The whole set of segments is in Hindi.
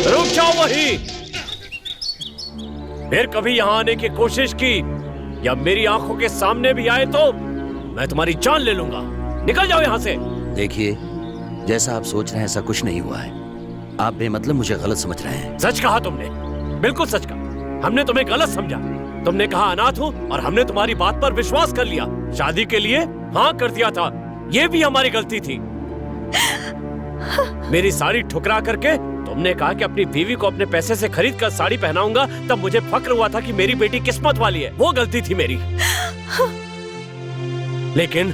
रुक जाओ वहीं। फिर कभी यहां आने की कोशिश की या मेरी आंखों के सामने भी आए तो मैं तुम्हारी जान ले लूंगा। निकल जाओ यहां से। देखिए, जैसा आप सोच रहे हैं ऐसा कुछ नहीं हुआ है। आप बेमतलब मुझे गलत समझ रहे हैं। सच कहा तुमने, बिल्कुल सच कहा। हमने तुम्हें गलत समझा। तुमने कहा अनाथ हो और हमने तुम्हारी बात पर विश्वास कर लिया। शादी के लिए हाँ कर दिया था। ये भी हमारी गलती थी। मेरी साड़ी ठुकरा करके तुमने कहा कि अपनी बीवी को अपने पैसे से खरीद कर साड़ी पहनाऊंगा, तब मुझे फक्र हुआ था कि मेरी बेटी किस्मत वाली है। वो गलती थी मेरी। लेकिन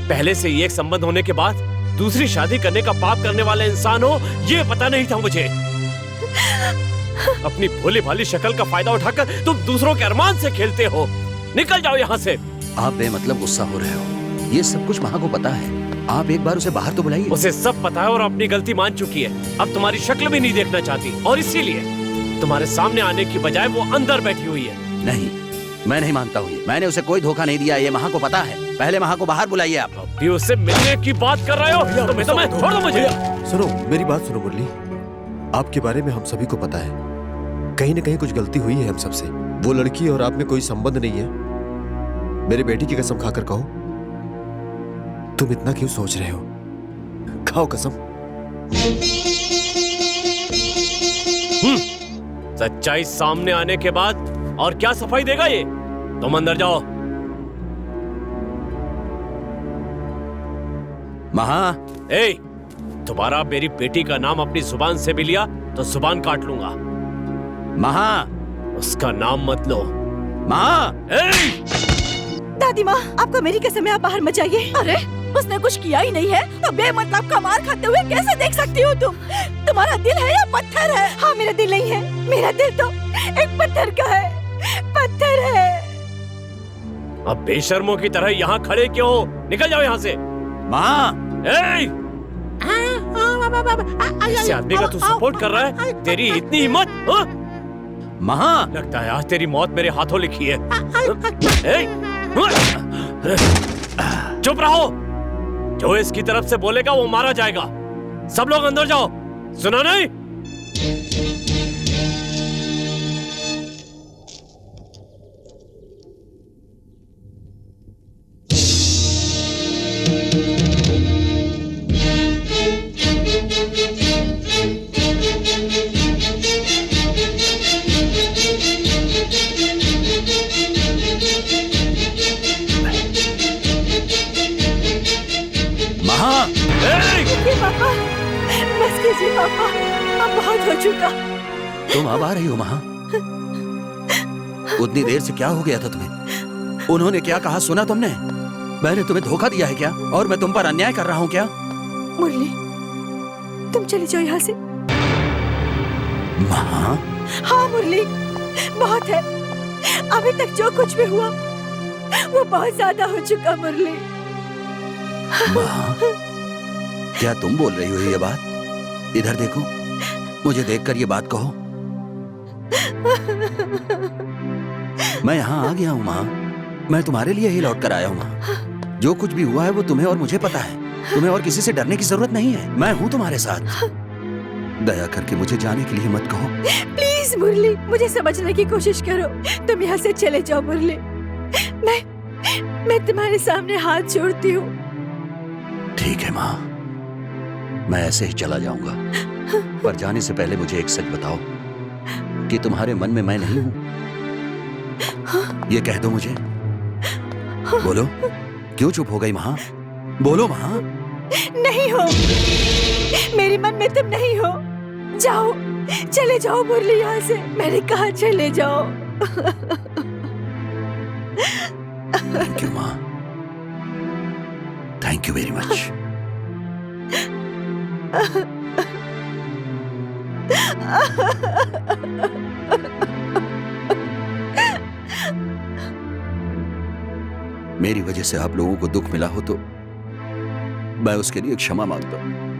पहले से एक संबंध होने के बाद दूसरी शादी करने का पाप करने वाले इंसान हो, ये पता नहीं था मुझे। अपनी भोली भाली शक्ल का फायदा उठाकर तुम दूसरों के अरमान से खेलते हो। निकल जाओ यहाँ से। आप बेमतलब गुस्सा हो रहे हो। ये सब कुछ महा को पता है। आप एक बार उसे बाहर तो बुलाइए। उसे सब पता है और अपनी गलती मान चुकी है। अब तुम्हारी शक्ल भी नहीं देखना चाहती और इसीलिए तुम्हारे सामने आने की बजाय वो अंदर बैठी हुई है। नहीं, मैं नहीं मानता हूँ। मैंने उसे कोई धोखा नहीं दिया। ये महा को पता है। पहले महा को बाहर बुलाइए। आप अभी उससे मिलने की बात कर रहे हो? तुम्हें तो मैं छोड़ दो मुझे। सुनो, मेरी बात सुनो मुरली। आपके बारे में हम सभी को पता है। कहीं न कहीं कुछ गलती हुई है हम सबसे। वो लड़की और आप में कोई संबंध नहीं है। मेरी बेटी की कसम खाकर कहो, तुम इतना क्यों सोच रहे हो? खाओ कसम। सच्चाई सामने आने के बाद और क्या सफाई देगा ये? तुम अंदर जाओ। महा, ए, दोबारा मेरी बेटी का नाम अपनी जुबान से भी लिया तो जुबान काट लूंगा। महा, उसका नाम मत लो। महा, दादी माँ, आपको मेरी कसम है, आप बाहर मत जाइए। अरे उसने कुछ किया ही नहीं है तो बेमतलब का मार खाते हुए कैसे देख सकती हो तुम? तुम्हारा दिल है या पत्थर है? हाँ, मेरा दिल नहीं है। मेरा दिल तो एक पत्थर का है। पत्थर है। अब बेशर्मों की तरह यहाँ खड़े क्यों हो? निकल जाओ यहाँ से। महा, इस आदमी का तू सपोर्ट कर रहा है? तेरी इतनी हिम्मत? महा, लगता है आज तेरी मौत मेरे हाथों लिखी है। चुप रहो। जो इसकी तरफ से बोलेगा वो मारा जाएगा। सब लोग अंदर जाओ। सुना नहीं? पापा, बस कीजिए पापा, अब बहुत हो चुका। तुम अब आ रही हो महा? उतनी देर से क्या हो गया था तुम्हें? उन्होंने क्या कहा सुना तुमने? मैंने तुम्हें धोखा दिया है क्या? और मैं तुम पर अन्याय कर रहा हूँ क्या? मुरली, तुम चली जाओ यहाँ से। महा? हाँ मुरली, बहुत है। अभी तक जो कुछ भी हुआ वो बहुत ज्यादा हो चुका मुरली। महा, क्या तुम बोल रही हो ये बात? इधर देखो, मुझे देखकर ये बात कहो। मैं यहाँ आ गया हूँ माँ। मैं तुम्हारे लिए ही लौट कर आया हूँ माँ। जो कुछ भी हुआ है वो तुम्हें और मुझे पता है। तुम्हें और किसी से डरने की जरूरत नहीं है। मैं हूँ तुम्हारे साथ। दया करके मुझे जाने के लिए मत कहो। प्लीज मुरली, मुझे समझने की कोशिश करो। तुम यहाँ से चले जाओ मुरली। मैं तुम्हारे सामने हाथ जोड़ती हूँ। ठीक है माँ, मैं ऐसे ही चला जाऊंगा। पर जाने से पहले मुझे एक सच बताओ कि तुम्हारे मन में मैं नहीं हूं। ये कह दो मुझे। बोलो, क्यों चुप हो गई महा? बोलो महा। नहीं हो, मेरे मन में तुम नहीं हो। जाओ, चले जाओ मुरली यहाँ से। मैंने कहा चले जाओ। थैंक यू माँ, थैंक यू वेरी मच। मेरी वजह से आप लोगों को दुख मिला हो तो मैं उसके लिए क्षमा मांगता हूं।